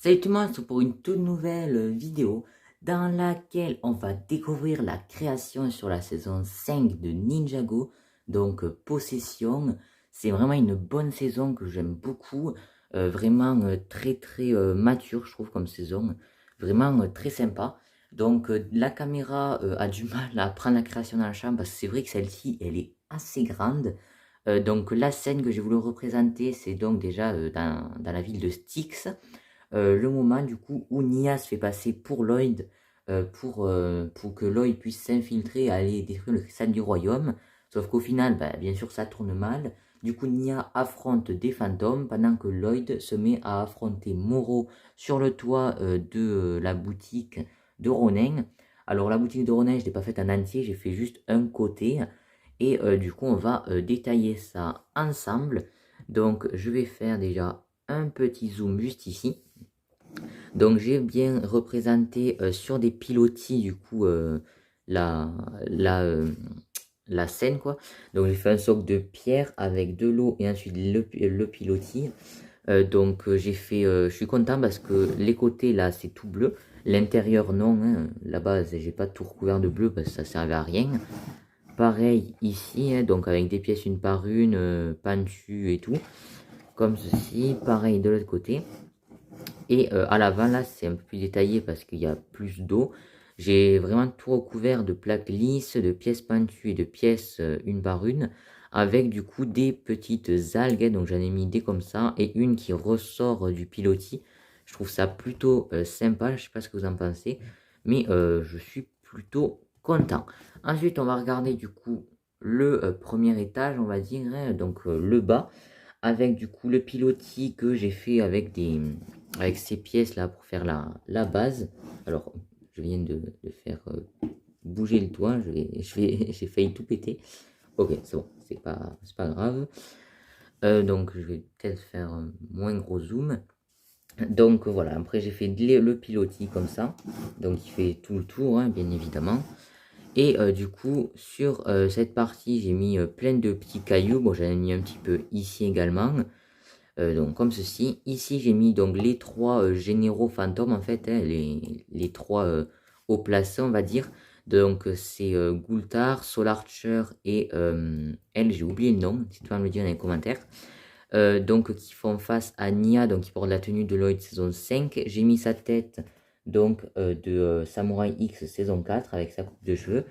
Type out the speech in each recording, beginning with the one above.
Salut tout le monde, c'est pour une toute nouvelle vidéo dans laquelle on va découvrir la création sur la saison 5 de Ninjago, donc Possession. C'est vraiment une bonne saison que j'aime beaucoup, vraiment très mature je trouve comme saison, vraiment très sympa. Donc la caméra a du mal à prendre la création dans la chambre parce que c'est vrai que celle-ci elle est assez grande. Donc la scène que j'ai voulu représenter c'est donc déjà dans la ville de Styx. Le moment du coup où Nia se fait passer pour Lloyd pour que Lloyd puisse s'infiltrer et aller détruire le cristal du royaume. Sauf qu'au final, bah, bien sûr, ça tourne mal. Du coup, Nia affronte des fantômes pendant que Lloyd se met à affronter Moro sur le toit de la boutique de Ronin. Alors, la boutique de Ronin, je ne l'ai pas faite en entier, j'ai fait juste un côté. Et du coup, on va détailler ça ensemble. Donc, je vais faire déjà un petit zoom juste ici. Donc j'ai bien représenté sur des pilotis du coup la, la, euh, la scène quoi. Donc j'ai fait un socle de pierre avec de l'eau et ensuite le pilotis. J'ai fait, je suis content parce que les côtés là c'est tout bleu, l'intérieur non, hein. La base j'ai pas tout recouvert de bleu parce que ça servait à rien. Pareil ici, hein, donc avec des pièces une par une, pentues et tout, comme ceci. Pareil de l'autre côté. Et à l'avant, là, c'est un peu plus détaillé parce qu'il y a plus d'eau. J'ai vraiment tout recouvert de plaques lisses, de pièces pentues et de pièces une par une, avec du coup des petites algues. Donc j'en ai mis des comme ça et une qui ressort du pilotis. Je trouve ça plutôt sympa, je sais pas ce que vous en pensez, mais je suis plutôt content. Ensuite, on va regarder du coup le premier étage, on va dire, hein, donc le bas avec du coup le pilotis que j'ai fait avec ces pièces là pour faire la base. Alors je viens de faire bouger le toit, j'ai failli tout péter. Ok, c'est bon, c'est pas grave. Donc je vais peut-être faire un moins gros zoom. Donc voilà, après j'ai fait le pilotis comme ça, donc il fait tout le tour, hein, bien évidemment. Et du coup, sur cette partie, j'ai mis plein de petits cailloux. Bon, j'en ai mis un petit peu ici également. Donc comme ceci. Ici, j'ai mis donc les trois généraux fantômes, en fait, hein, les trois hauts placés, on va dire. Donc c'est Gultar, Solarcher et elle, j'ai oublié le nom, si tu vas me le dire dans les commentaires. Donc qui font face à Nia, donc qui porte la tenue de Lloyd saison 5. J'ai mis sa tête donc de Samurai X saison 4 avec sa coupe de cheveux,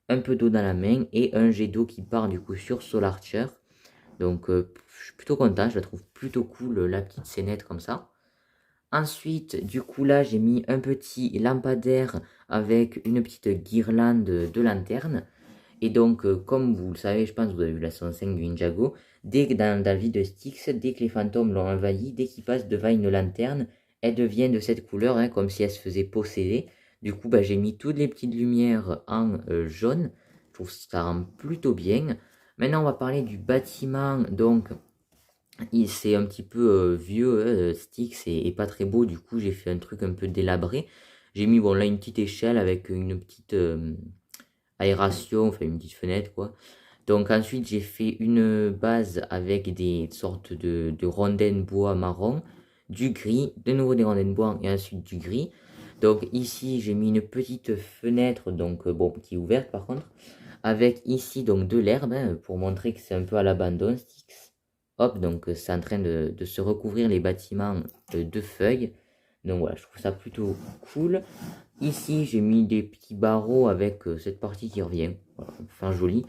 un peu d'eau dans la main et un jet d'eau qui part du coup sur Solarcher. Donc je suis plutôt content, je la trouve plutôt cool la petite scénette comme ça. Ensuite, du coup là j'ai mis un petit lampadaire avec une petite guirlande de lanterne. Et donc comme vous le savez, je pense que vous avez vu la saison 5 du Ninjago, dès que dans la vie de Styx, dès que les fantômes l'ont envahi, dès qu'ils passent devant une lanterne, elle devient de cette couleur, hein, comme si elle se faisait posséder. Du coup bah, j'ai mis toutes les petites lumières en jaune, je trouve que ça rend plutôt bien. Maintenant on va parler du bâtiment, donc c'est un petit peu vieux, Styx et pas très beau, du coup j'ai fait un truc un peu délabré. J'ai mis bon là une petite échelle avec une petite aération, enfin une petite fenêtre quoi. Donc ensuite j'ai fait une base avec des sortes de rondins bois marron, du gris, de nouveau des rondins bois et ensuite du gris. Donc ici j'ai mis une petite fenêtre, donc bon qui est ouverte par contre, avec ici donc de l'herbe, hein, pour montrer que c'est un peu à l'abandon Styx. Hop, donc c'est en train de se recouvrir les bâtiments de feuilles. Donc voilà, je trouve ça plutôt cool. Ici, j'ai mis des petits barreaux avec cette partie qui revient. Voilà, pour faire joli.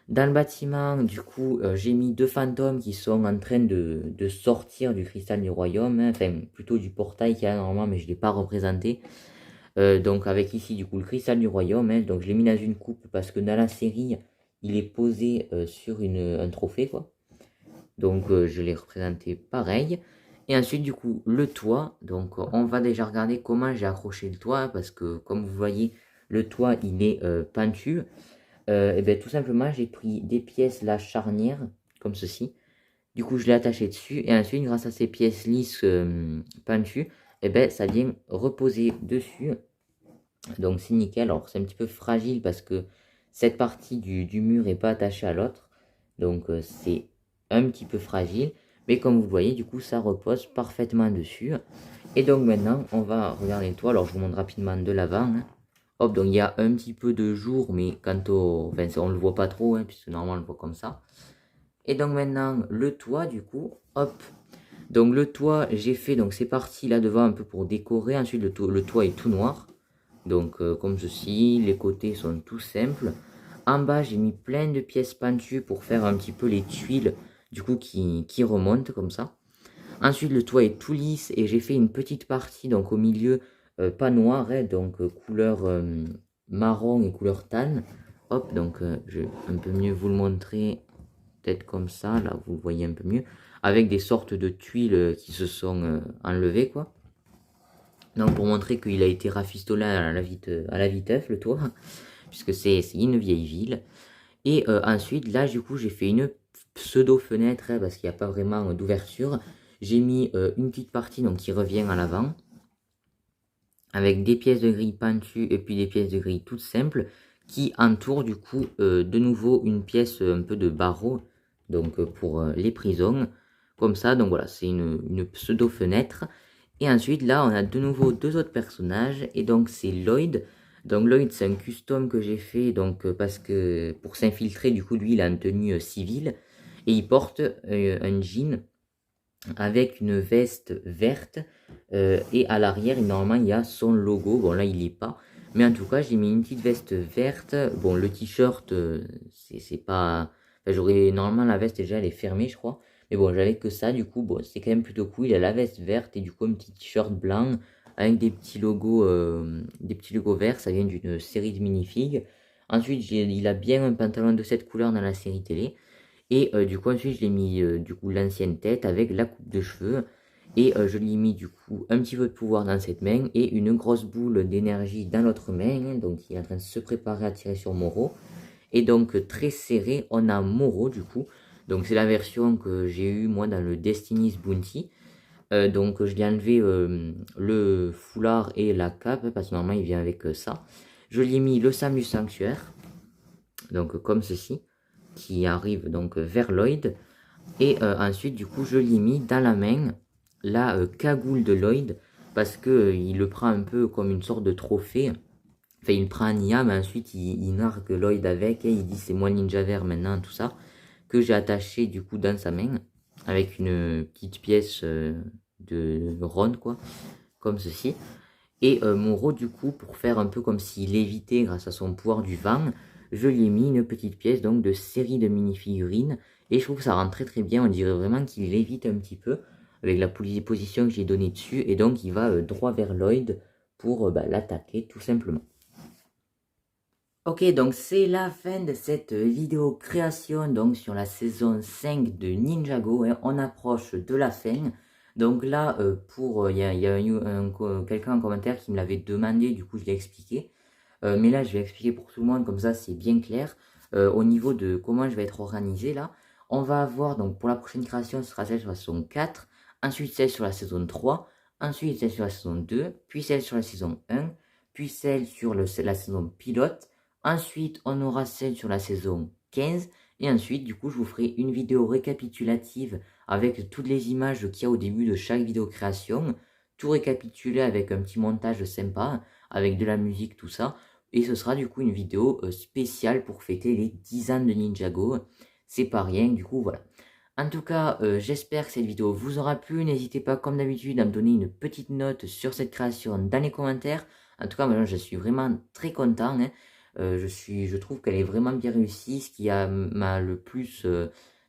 Dans le bâtiment, du coup, j'ai mis deux fantômes qui sont en train de sortir du cristal du royaume. Hein. Enfin, plutôt du portail qu'il y a normalement, mais je ne l'ai pas représenté. Donc avec ici, du coup, le cristal du royaume. Hein. Donc je l'ai mis dans une coupe parce que dans la série, il est posé sur un trophée, quoi. Donc je l'ai représenté pareil. Et ensuite du coup le toit. Donc on va déjà regarder comment j'ai accroché le toit. Parce que comme vous voyez le toit il est pentu. Et bien tout simplement j'ai pris des pièces là charnières comme ceci. Du coup je l'ai attaché dessus. Et ensuite grâce à ces pièces lisses pentues. Et ben ça vient reposer dessus. Donc c'est nickel. Alors c'est un petit peu fragile parce que cette partie du mur n'est pas attachée à l'autre. Donc c'est un petit peu fragile. Mais comme vous voyez, du coup ça repose parfaitement dessus. Et donc maintenant, on va regarder le toit. Alors je vous montre rapidement de l'avant. Hein. Hop, donc il y a un petit peu de jour, mais quand enfin, on le voit pas trop, hein, puisque normalement on le voit comme ça. Et donc maintenant, le toit du coup, hop. Donc le toit, j'ai fait donc ces parties là devant un peu pour décorer. Ensuite le toit est tout noir. Donc comme ceci, les côtés sont tout simples. En bas, j'ai mis plein de pièces pentues pour faire un petit peu les tuiles du coup qui remontent comme ça. Ensuite, le toit est tout lisse et j'ai fait une petite partie donc au milieu, pas noire, hein, donc couleur marron et couleur tan. Hop, donc je vais un peu mieux vous le montrer, peut-être comme ça, là vous le voyez un peu mieux, avec des sortes de tuiles qui se sont enlevées quoi. Donc pour montrer qu'il a été rafistolé à la viteuf le toit, puisque c'est une vieille ville. Et ensuite, là, du coup, j'ai fait une pseudo-fenêtre, hein, parce qu'il n'y a pas vraiment d'ouverture. J'ai mis une petite partie donc, qui revient à l'avant, avec des pièces de grille pentues et puis des pièces de grille toutes simples, qui entourent du coup de nouveau une pièce un peu de barreau, donc pour les prisons. Comme ça, donc voilà, c'est une pseudo-fenêtre. Et ensuite, là, on a de nouveau deux autres personnages, et donc c'est Lloyd. Donc Lloyd, c'est un custom que j'ai fait donc parce que pour s'infiltrer, du coup, lui, il a une tenue civile et il porte un jean avec une veste verte et à l'arrière, normalement, il y a son logo. Bon, là, il n'y est pas, mais en tout cas, j'ai mis une petite veste verte. Bon, le t-shirt, c'est pas. Enfin, j'aurais normalement la veste déjà, elle est fermée, je crois. Mais bon, j'avais que ça, du coup, bon, c'est quand même plutôt cool. Il a la veste verte et du coup, un petit t-shirt blanc avec des petits logos verts. Ça vient d'une série de minifigs. Ensuite, il a bien un pantalon de cette couleur dans la série télé. Et du coup, ensuite, je l'ai mis du coup l'ancienne tête avec la coupe de cheveux. Et je lui ai mis du coup un petit peu de pouvoir dans cette main et une grosse boule d'énergie dans l'autre main. Donc, il est en train de se préparer à tirer sur Moro. Et donc, très serré, on a Moro du coup. Donc, c'est la version que j'ai eue moi dans le Destiny's Bounty. Donc, je lui ai enlevé le foulard et la cape parce que normalement, il vient avec ça. Je lui ai mis le Sam du Sanctuaire. Donc, comme ceci qui arrive donc vers Lloyd. Et ensuite, du coup, je l'ai mis dans la main la cagoule de Lloyd parce que il le prend un peu comme une sorte de trophée. Enfin, il prend Nia, mais ensuite il nargue Lloyd avec et il dit c'est moi Ninja Vert maintenant, tout ça, que j'ai attaché du coup dans sa main avec une petite pièce de ronde, quoi, comme ceci. Et Moro, du coup, pour faire un peu comme s'il lévitait grâce à son pouvoir du vent, je lui ai mis une petite pièce donc de série de mini-figurines. Et je trouve que ça rend très très bien. On dirait vraiment qu'il lévite un petit peu avec la position que j'ai donnée dessus. Et donc il va droit vers Lloyd pour l'attaquer tout simplement. Ok, donc c'est la fin de cette vidéo création donc sur la saison 5 de Ninjago. Hein. On approche de la fin. Donc là, il y a quelqu'un en commentaire qui me l'avait demandé, du coup je l'ai expliqué. Mais là, je vais expliquer pour tout le monde, comme ça c'est bien clair. Au niveau de comment je vais être organisé là, on va avoir, donc pour la prochaine création, ce sera celle sur la saison 4, ensuite celle sur la saison 3, ensuite celle sur la saison 2, puis celle sur la saison 1, puis celle sur la saison pilote. Ensuite, on aura celle sur la saison 15. Et ensuite, du coup, je vous ferai une vidéo récapitulative avec toutes les images qu'il y a au début de chaque vidéo création. Tout récapitulé avec un petit montage sympa, avec de la musique, tout ça. Et ce sera du coup une vidéo spéciale pour fêter les 10 ans de Ninjago. C'est pas rien, du coup, voilà. En tout cas, j'espère que cette vidéo vous aura plu. N'hésitez pas, comme d'habitude, à me donner une petite note sur cette création dans les commentaires. En tout cas, moi, je suis vraiment très content. Hein. Je trouve qu'elle est vraiment bien réussie. Ce qui m'a le plus,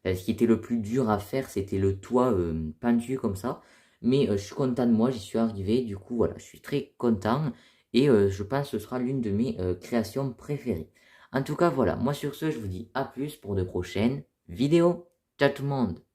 ce qui était le plus dur à faire, c'était le toit pentu comme ça. Mais je suis content de moi, j'y suis arrivé. Du coup, voilà, je suis très content. Et je pense que ce sera l'une de mes créations préférées. En tout cas, voilà, moi sur ce, je vous dis à plus pour de prochaines vidéos. Ciao tout le monde!